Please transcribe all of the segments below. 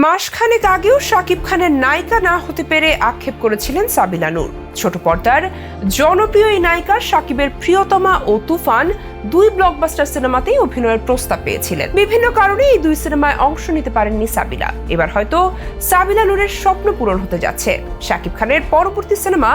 মাসখানেক আগেও শাকিব খানের নায়িকা না হতে পেরে আক্ষেপ করেছিলেন সাবিলা নূর। ছোট পর্দার জনপ্রিয় এই নায়িকা শাকিবের প্রিয়তমা ও তুফান দুই ব্লকবাস্টার সিনেমাতেই অভিনয়ের প্রস্তাব পেয়েছিলেন। বিভিন্ন কারণে এই দুই সিনেমায় অংশ নিতে পারেননি সাবিলা। এবার হয়তো সাবিলা নূরের স্বপ্ন পূরণ হতে যাচ্ছে। শাকিব খানের পরবর্তী সিনেমা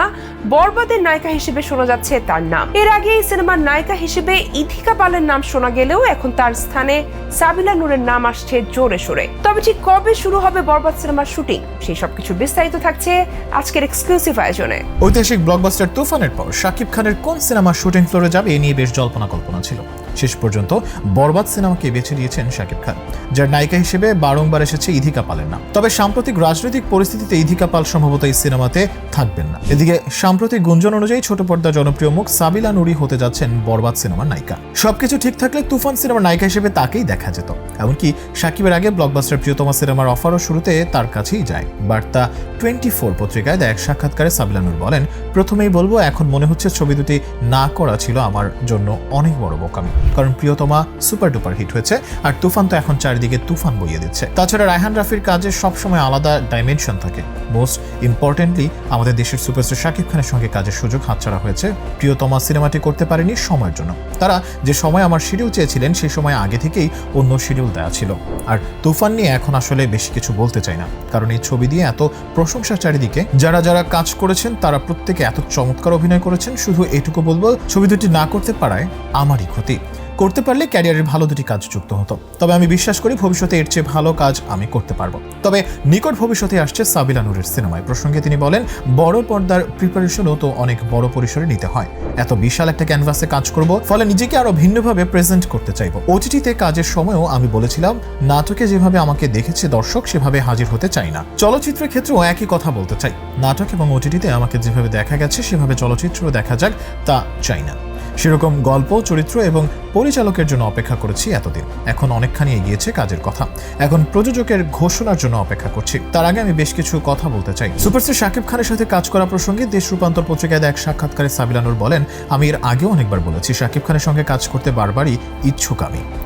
বরবাদের নায়িকা হিসেবে শোনা যাচ্ছে তার নাম। এর আগে এই সিনেমার নায়িকা হিসেবে ইথিকা পালের নাম শোনা গেলেও এখন তার স্থানে সাবিলা নূরের নাম আসছে জোরে সোরে। তবে ঠিক কবে শুরু হবে বরবাদ সিনেমার শুটিং, সেই সবকিছু বিস্তারিত থাকছে আজকের এক্সক্লুসিভ আয়োজনে। ঐতিহাসিক ব্লকবাস্টার তুফানের পর শাকিব খানের কোন সিনেমা শুটিং ফ্লোরে যাবে এ নিয়ে বেশ জল্পনা কল্পনা ছিল। শেষ পর্যন্ত বরবাদ সিনেমাকে বেছে নিয়েছেন শাকিব খান, যার নায়িকা হিসেবে বারংবার এসেছে ইথিকা পালের নাম। তবে সাম্প্রতিক রাজনৈতিক পরিস্থিতিতে ইথিকা পাল সম্ভবত এই সিনেমাতে থাকবেন না। এদিকে সাম্প্রতিক গুঞ্জন অনুযায়ী ছোট পর্দা জনপ্রিয় মুখ সাবিলা নূরি হতে যাচ্ছেন বরবাদ সিনেমার নায়িকা। সবকিছু ঠিক থাকলে তুফান সিনেমার নায়িকা হিসেবে তাকেই দেখা যেত। এমনকি শাকিবের আগে ব্লকবাস্টার প্রিয়তমা সিনেমার অফারও শুরুতে তার কাছেই যায়। বার্তা 24 পত্রিকায় এক সাক্ষাৎকারে সাবিলা নূর বলেন, প্রথমেই বলবো এখন মনে হচ্ছে ছবি দুটি না করা ছিল আমার জন্য অনেক বড় বোকামি, কারণ প্রিয়তমা সুপার ডুপার হিট হয়েছে আর তুফান তো এখন চারিদিকে তুফান বইয়ে দিচ্ছে। তাছাড়া রায়হান রাফির কাজে সবসময় আলাদা ডাইমেনশন থাকে। মোস্ট ইম্পর্টেন্টলি আমাদের দেশের সুপারস্টার শাকিব খানের সঙ্গে কাজের সুযোগ হাতছাড়া হয়েছে। প্রিয়তমা সিনেমাটি করতে পারেনি সময়ের জন্য। তারা যে সময় আমার শিডিউল চেয়েছিলেন সেই সময় আগে থেকেই অন্য শিডিউল দেওয়া ছিল। আর তুফান নিয়ে এখন আসলে বেশি কিছু বলতে চাই না, কারণ এই ছবি দিয়ে এত প্রশংসা চারিদিকে। যারা যারা কাজ করেছেন তারা প্রত্যেকে এত চমৎকার অভিনয় করেছেন। শুধু এটুকু বলবো, ছবি দুটি না করতে পারায় আমারই ক্ষতি। করতে পারলে ক্যারিয়ারের ভালো দুটি কাজ যুক্ত হতো। তবে আমি বিশ্বাস করি ভবিষ্যতে এর চেয়ে ভালো কাজ আমি করতে পারবো। তবে নিকট ভবিষ্যতে আসছে সাবিলা নূরের সিনেমায় প্রসঙ্গে তিনি বলেন, বড় পর্দার প্রিপারেশনও তো অনেক বড় পরিসরে নিতে হয়। এত বিশাল একটা ক্যানভাসে কাজ করব, ফলে নিজেকে আরো ভিন্নভাবে প্রেজেন্ট করতে চাইবো। ওটিটিতে কাজের সময়ও আমি বলেছিলাম, নাটকে যেভাবে আমাকে দেখেছে দর্শক সেভাবে হাজির হতে চাই না। চলচ্চিত্রের ক্ষেত্রেও একই কথা বলতে চাই। নাটক এবং ওটিটিতে আমাকে যেভাবে দেখা গেছে সেভাবে চলচ্চিত্রও দেখা যাক, তা চাই না। সেরকম গল্প, চরিত্র এবং পরিচালকের জন্য অপেক্ষা করেছি এতদিন। এখন অনেকখানি এগিয়েছে কাজের কথা। এখন প্রযোজকের ঘোষণার জন্য অপেক্ষা করছি। তার আগে আমি বেশ কিছু কথা বলতে চাই। সুপারস্টার শাকিব খানের সাথে কাজ করা প্রসঙ্গে দেশ রূপান্তর পত্রিকায় এক সাক্ষাৎকারে সাবিলা নূর বলেন, আমি এর আগেও অনেকবার বলেছি শাকিব খানের সঙ্গে কাজ করতে বারবারই ইচ্ছুক।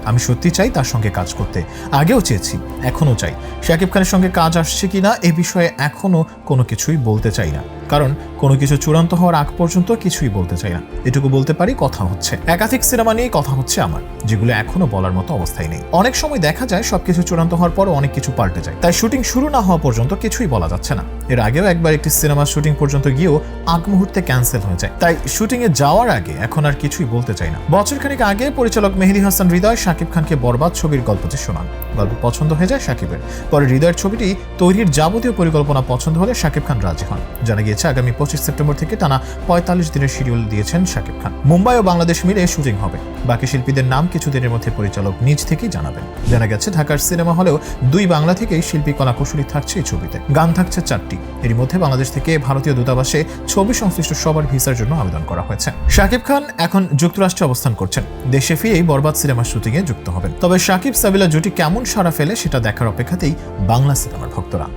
আমি সত্যি চাই তার সঙ্গে কাজ করতে। আগেও চেয়েছি, এখনও চাই। শাকিব খানের সঙ্গে কাজ আসছে কিনা এ বিষয়ে এখনও কোনো কিছুই বলতে চাই না, কারণ কোনো কিছু চূড়ান্ত হওয়ার আগ পর্যন্ত কিছুই বলতে চাই না। এটুকু বলতে পারি, কথা হচ্ছে। একাধিক সিনেমা নিয়ে কথা হচ্ছে আমার, যেগুলো এখনো বলার মতো অবস্থায় নেই। অনেক সময় দেখা যায় সবকিছু চূড়ান্ত হওয়ার পর অনেক কিছু পাল্টে যায়, তাই শুটিং শুরু না হওয়া পর্যন্ত কিছুই বলা যাচ্ছে না। এর আগেও একবার একটি সিনেমার শুটিং পর্যন্ত গিয়েও আগ মুহূর্তে ক্যান্সেল হয়ে যায়। তাই শুটিং এ যাওয়ার আগে এখন আর কিছুই বলতে চাই না। বছরখানেক আগে পরিচালক মেহেদী হাসান হৃদয় শাকিব খানকে বরবাদ ছবির গল্পটি শোনান। গল্প পছন্দ হয়ে যায় শাকিবের। পরে হৃদয়ের ছবিটি তৈরির যাবতীয় পরিকল্পনা পছন্দ হলে শাকিব খান রাজি হন। জানা গিয়েছে আগামী 25 সেপ্টেম্বর থেকে টানা 45 দিনের শিডিউল দিয়েছেন শাকিব খান। মুম্বাই ও বাংলাদেশ মিলে শুটিং হবে। বাকি শিল্পীদের নাম কিছুদিনের মধ্যে পরিচালক নিজ থেকেই জানাবেন। জানা গেছে ঢাকার সিনেমা হলেও 2 বাংলা থেকেই শিল্পী কলাকুশলী থাকছে এই ছবিতে। গান থাকছে 4টি। এর মধ্যে বাংলাদেশ থেকে ভারতীয় দূতাবাসে ছবি সংশ্লিষ্ট সবার ভিসার জন্য আবেদন করা হয়েছে। শাকিব খান এখন যুক্তরাষ্ট্রে অবস্থান করছেন। দেশে ফিরেই বরবাদ সিনেমার শুটিংয়ে যুক্ত হবেন। তবে শাকিব সাবিলা জুটি কেমন সাড়া ফেলে সেটা দেখার অপেক্ষাতেই বাংলা সিনেমার ভক্তরা।